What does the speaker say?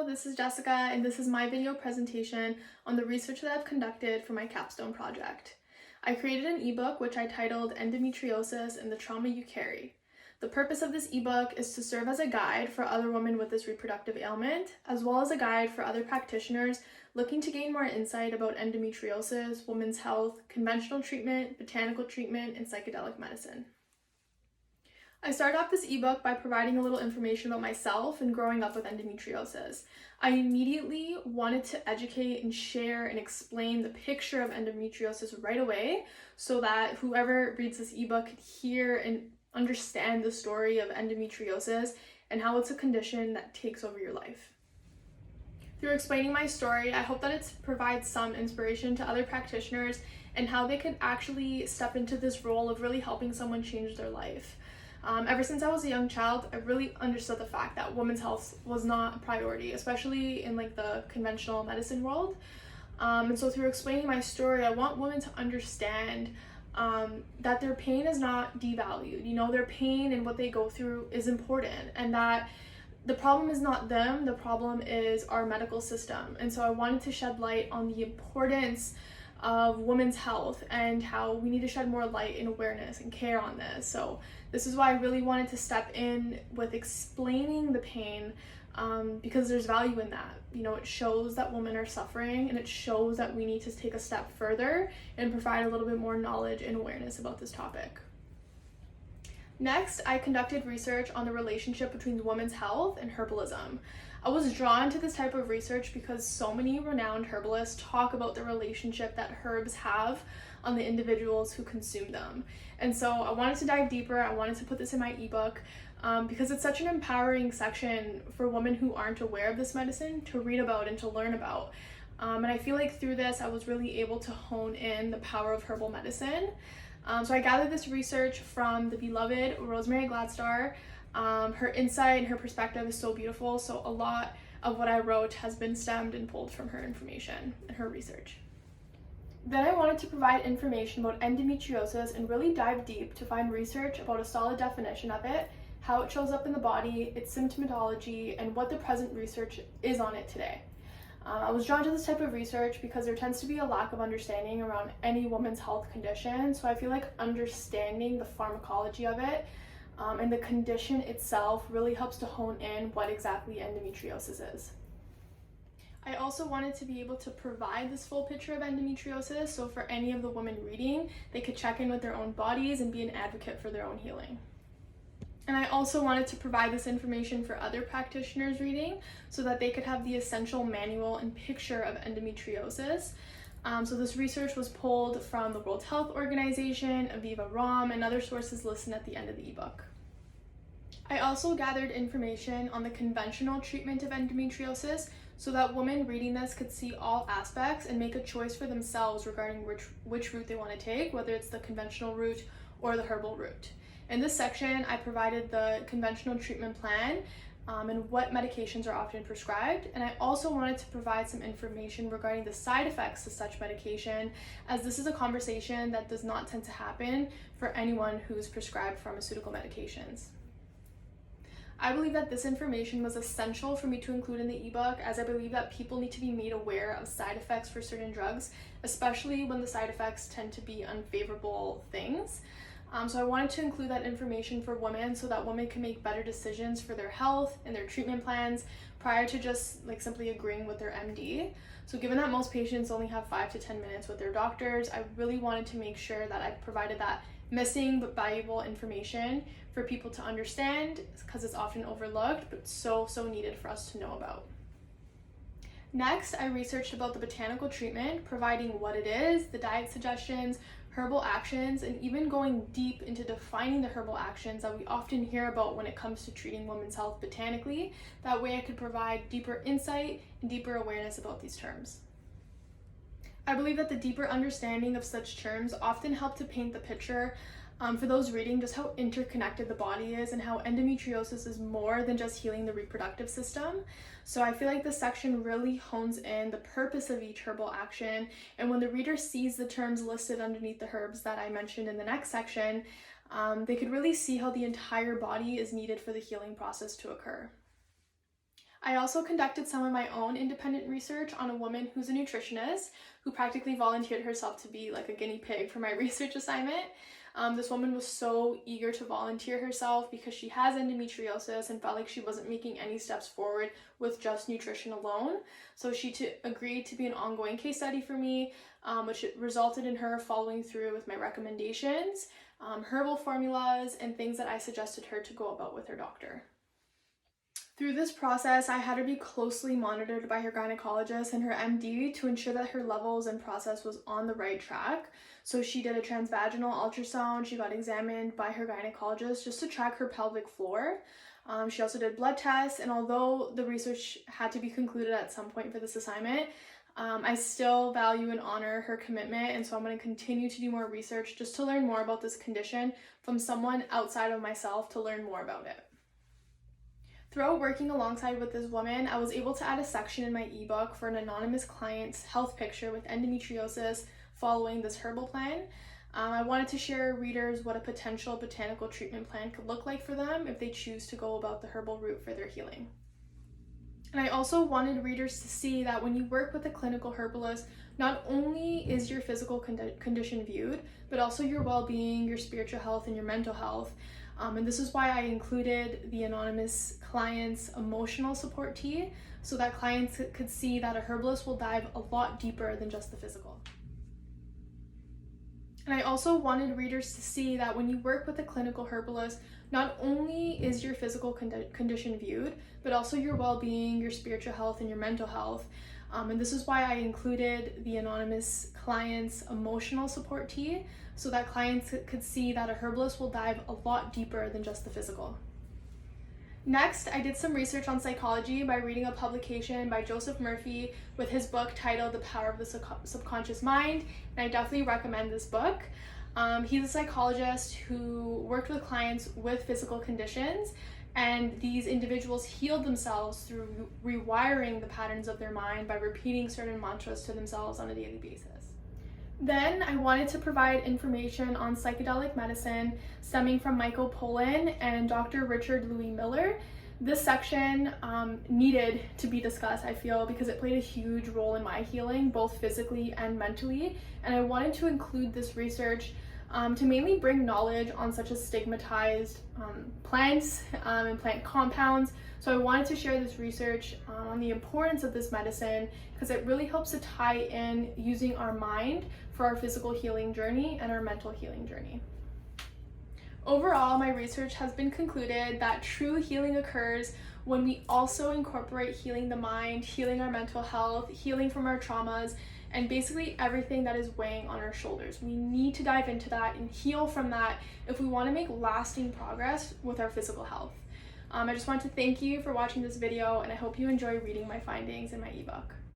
Hello, this is Jessica, and this is my video presentation on the research that I've conducted for my capstone project. I created an ebook which I titled Endometriosis and the Trauma You Carry. The purpose of this ebook is to serve as a guide for other women with this reproductive ailment, as well as a guide for other practitioners looking to gain more insight about endometriosis, women's health, conventional treatment, botanical treatment, and psychedelic medicine. I started off this ebook by providing a little information about myself and growing up with endometriosis. I immediately wanted to educate and share and explain the picture of endometriosis right away so that whoever reads this ebook could hear and understand the story of endometriosis and how it's a condition that takes over your life. Through explaining my story, I hope that it provides some inspiration to other practitioners and how they can actually step into this role of really helping someone change their life. Ever since I was a young child, I really understood the fact that women's health was not a priority, especially in the conventional medicine world. And so through explaining my story, I want women to understand that their pain is not devalued. Their pain and what they go through is important, and that the problem is not them, the problem is our medical system. And so I wanted to shed light on the importance of women's health and how we need to shed more light and awareness and care on this. So this is why I really wanted to step in with explaining the pain, because there's value in that. It shows that women are suffering, and it shows that we need to take a step further and provide a little bit more knowledge and awareness about this topic. Next, I conducted research on the relationship between women's health and herbalism. I was drawn to this type of research because so many renowned herbalists talk about the relationship that herbs have on the individuals who consume them. And so I wanted to dive deeper. I wanted to put this in my ebook because it's such an empowering section for women who aren't aware of this medicine to read about and to learn about. And I feel like through this, I was really able to hone in the power of herbal medicine. So I gathered this research from the beloved Rosemary Gladstar. Her insight and her perspective is so beautiful, so a lot of what I wrote has been stemmed and pulled from her information and her research. Then I wanted to provide information about endometriosis and really dive deep to find research about a solid definition of it, how it shows up in the body, its symptomatology, and what the present research is on it today. I was drawn to this type of research because there tends to be a lack of understanding around any woman's health condition, so I feel like understanding the pharmacology of it and the condition itself really helps to hone in what exactly endometriosis is. I also wanted to be able to provide this full picture of endometriosis, so for any of the women reading, they could check in with their own bodies and be an advocate for their own healing. And I also wanted to provide this information for other practitioners reading so that they could have the essential manual and picture of endometriosis. So this research was pulled from the World Health Organization, Aviva Rom, and other sources listed at the end of the ebook. I also gathered information on the conventional treatment of endometriosis so that women reading this could see all aspects and make a choice for themselves regarding which route they want to take, whether it's the conventional route or the herbal route. In this section, I provided the conventional treatment plan and what medications are often prescribed, and I also wanted to provide some information regarding the side effects of such medication, as this is a conversation that does not tend to happen for anyone who's prescribed pharmaceutical medications. I believe that this information was essential for me to include in the ebook, as I believe that people need to be made aware of side effects for certain drugs, especially when the side effects tend to be unfavorable things. So I wanted to include that information for women so that women can make better decisions for their health and their treatment plans prior to just simply agreeing with their MD. So given that most patients only have 5 to 10 minutes with their doctors, I really wanted to make sure that I provided that missing but valuable information for people to understand, because it's often overlooked but so needed for us to know about. Next, I researched about the botanical treatment, providing what it is, the diet suggestions, herbal actions, and even going deep into defining the herbal actions that we often hear about when it comes to treating women's health botanically. That way I could provide deeper insight and deeper awareness about these terms. I believe that the deeper understanding of such terms often help to paint the picture for those reading just how interconnected the body is and how endometriosis is more than just healing the reproductive system. So I feel like this section really hones in the purpose of each herbal action, and when the reader sees the terms listed underneath the herbs that I mentioned in the next section, they could really see how the entire body is needed for the healing process to occur. I also conducted some of my own independent research on a woman who's a nutritionist who practically volunteered herself to be like a guinea pig for my research assignment. This woman was so eager to volunteer herself because she has endometriosis and felt like she wasn't making any steps forward with just nutrition alone. So she agreed to be an ongoing case study for me, which resulted in her following through with my recommendations, herbal formulas, and things that I suggested her to go about with her doctor. Through this process, I had her be closely monitored by her gynecologist and her MD to ensure that her levels and process was on the right track. So she did a transvaginal ultrasound, she got examined by her gynecologist just to track her pelvic floor. She also did blood tests, and although the research had to be concluded at some point for this assignment, I still value and honor her commitment, and so I'm going to continue to do more research just to learn more about this condition from someone outside of myself to learn more about it. Throughout working alongside with this woman, I was able to add a section in my ebook for an anonymous client's health picture with endometriosis following this herbal plan. I wanted to share readers what a potential botanical treatment plan could look like for them if they choose to go about the herbal route for their healing. And I also wanted readers to see that when you work with a clinical herbalist, not only is your physical condition viewed, but also your well-being, your spiritual health, and your mental health. And this is why I included the anonymous client's emotional support tea, so that clients could see that a herbalist will dive a lot deeper than just the physical. And I also wanted readers to see that when you work with a clinical herbalist, not only is your physical condition viewed, but also your well-being, your spiritual health, and your mental health. And this is why I included the anonymous client's emotional support tea, so that clients could see that a herbalist will dive a lot deeper than just the physical. Next, I did some research on psychology by reading a publication by Joseph Murphy with his book titled The Power of the Subconscious Mind, and I definitely recommend this book. He's a psychologist who worked with clients with physical conditions, and these individuals healed themselves through rewiring the patterns of their mind by repeating certain mantras to themselves on a daily basis. Then I wanted to provide information on psychedelic medicine stemming from Michael Pollan and Dr. Richard Louis Miller. This section needed to be discussed, I feel, because it played a huge role in my healing, both physically and mentally. And I wanted to include this research to mainly bring knowledge on such as stigmatized plants and plant compounds. So I wanted to share this research on the importance of this medicine because it really helps to tie in using our mind for our physical healing journey and our mental healing journey. Overall, my research has been concluded that true healing occurs when we also incorporate healing the mind, healing our mental health, healing from our traumas, and basically everything that is weighing on our shoulders. We need to dive into that and heal from that if we want to make lasting progress with our physical health. I just want to thank you for watching this video, and I hope you enjoy reading my findings in my ebook.